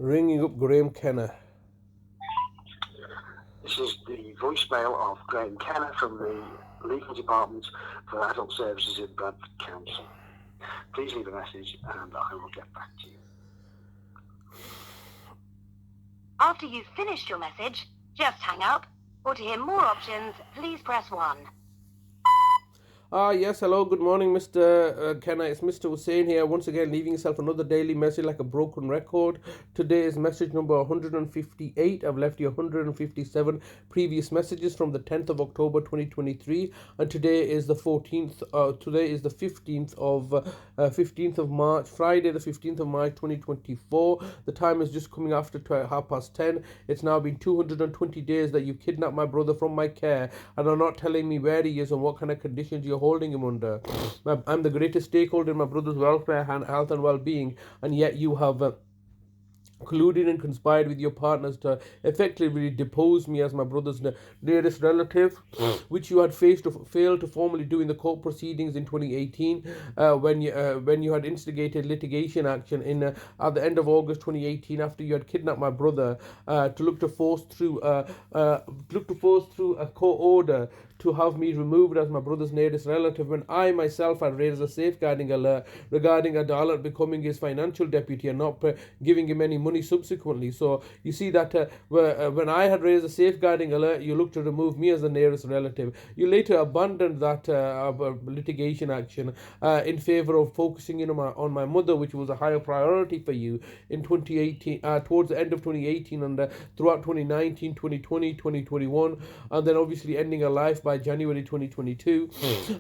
Ringing up Graeme Kenna. This is the voicemail of Graeme Kenna from the Legal Department for Adult Services in Bradford Council. Please leave a message and I will get back to you. After you've finished your message, just hang up, or to hear more options, please press 1. Yes, hello, good morning, Mr. Kenna. It's Mr. Hussain here, once again leaving yourself another daily message like a broken record. Today is message number 158. I've left you 157 previous messages from the 10th of October 2023, and today is the 14th, today is the 15th of March, Friday the 15th of March 2024. The time is just coming after 10:30. It's now been 220 days that you kidnapped my brother from my care and are not telling me where he is and what kind of conditions you're holding him under. I'm the greatest stakeholder in my brother's welfare, health and well-being, and yet you have colluded and conspired with your partners to effectively depose me as my brother's nearest relative, which you had failed to formally do in the court proceedings in 2018, when you had instigated litigation action in at the end of August 2018 after you had kidnapped my brother, to look to force through a court order to have me removed as my brother's nearest relative, when I myself had raised a safeguarding alert regarding Adalat becoming his financial deputy and not giving him any money subsequently. So you see that when I had raised a safeguarding alert, you looked to remove me as the nearest relative. You later abandoned that litigation action in favor of focusing on my mother, which was a higher priority for you in 2018, towards the end of 2018 and throughout 2019, 2020, 2021, and then obviously ending her life by January 2022.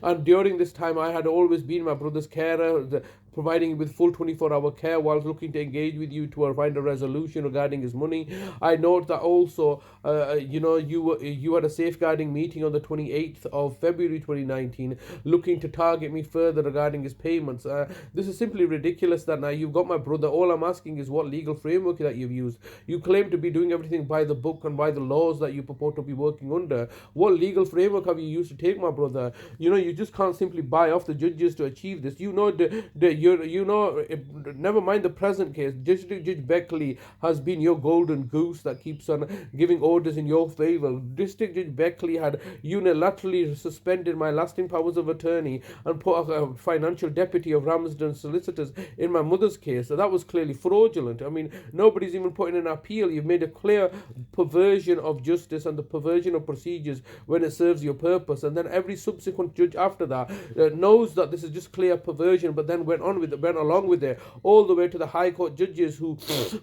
And during this time, I had always been my brother's carer, providing him with full 24-hour care whilst looking to engage with you to find a resolution regarding his money. I note that also, you had a safeguarding meeting on the 28th of February 2019, looking to target me further regarding his payments. This is simply ridiculous that now you've got my brother. All I'm asking is what legal framework that you've used. You claim to be doing everything by the book and by the laws that you purport to be working under. What legal framework have you used to take my brother? You just can't simply buy off the judges to achieve this. Never mind the present case. Judge Beckley has been your golden goose that keeps on giving orders in your favor. District Judge Beckley had unilaterally suspended my lasting powers of attorney and put a financial deputy of Ramsden Solicitors in my mother's case. So that was clearly fraudulent. I mean, nobody's even putting an appeal. You've made a clear perversion of justice and the perversion of procedures when it serves your purpose. And then every subsequent judge after that knows that this is just clear perversion, but then went along with it, all the way to the High Court judges who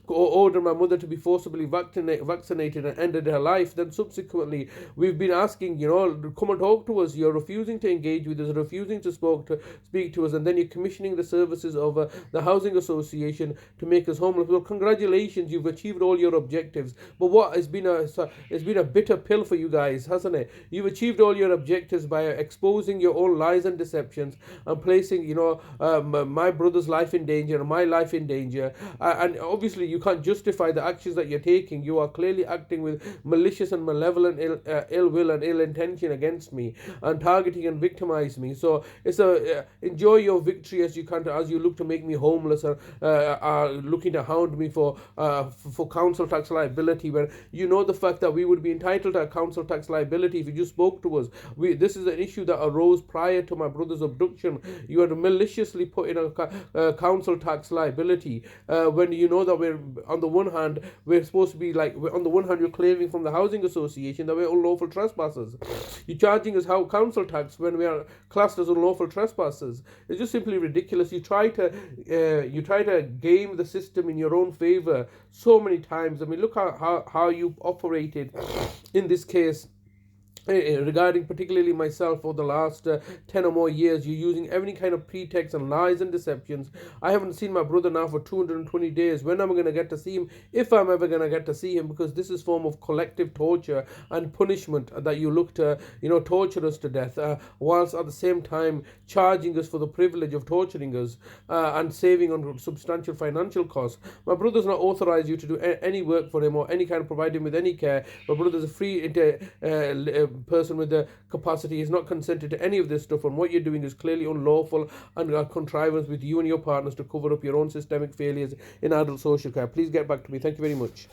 ordered my mother to be forcibly vaccinated and ended her life. Then subsequently, we've been asking, come and talk to us. You're refusing to engage with us, refusing to speak to us, and then you're commissioning the services of the Housing Association to make us homeless. Well, congratulations, you've achieved all your objectives. But it's been a bitter pill for you guys, hasn't it? You've achieved all your objectives by exposing your own lies and deceptions and placing, my brother's life in danger and my life in danger. And obviously, you can't justify the actions that you're taking. You are clearly acting with malicious and malevolent ill will and ill intention against me and targeting and victimizing me. So it's enjoy your victory as you look to make me homeless or are looking to hound me for council tax liability, when you know the fact that we would be entitled to a council tax liability if you just spoke to us. This is an issue that arose prior to my brother's abduction. You had maliciously put in a council tax liability when you know that we're on the one hand we're supposed to be you're claiming from the Housing Association that we're unlawful trespassers. You're charging us council tax when we are classed as unlawful trespassers. It's just simply ridiculous. You try to game the system in your own favor so many times. I mean, look how you operated in this case. Regarding particularly myself for the last 10 or more years. You're using every kind of pretext and lies and deceptions. I haven't seen my brother now for 220 days. When am I going to get to see him? If I'm ever going to get to see him, because this is form of collective torture and punishment that you look to, torture us to death, whilst at the same time charging us for the privilege of torturing us and saving on substantial financial costs. My brother's not authorized you to do any work for him or any kind of provide him with any care. My brother's free person with the capacity has not consented to any of this stuff, and what you're doing is clearly unlawful and a contrivance with you and your partners to cover up your own systemic failures in adult social care. Please get back to me. Thank you very much.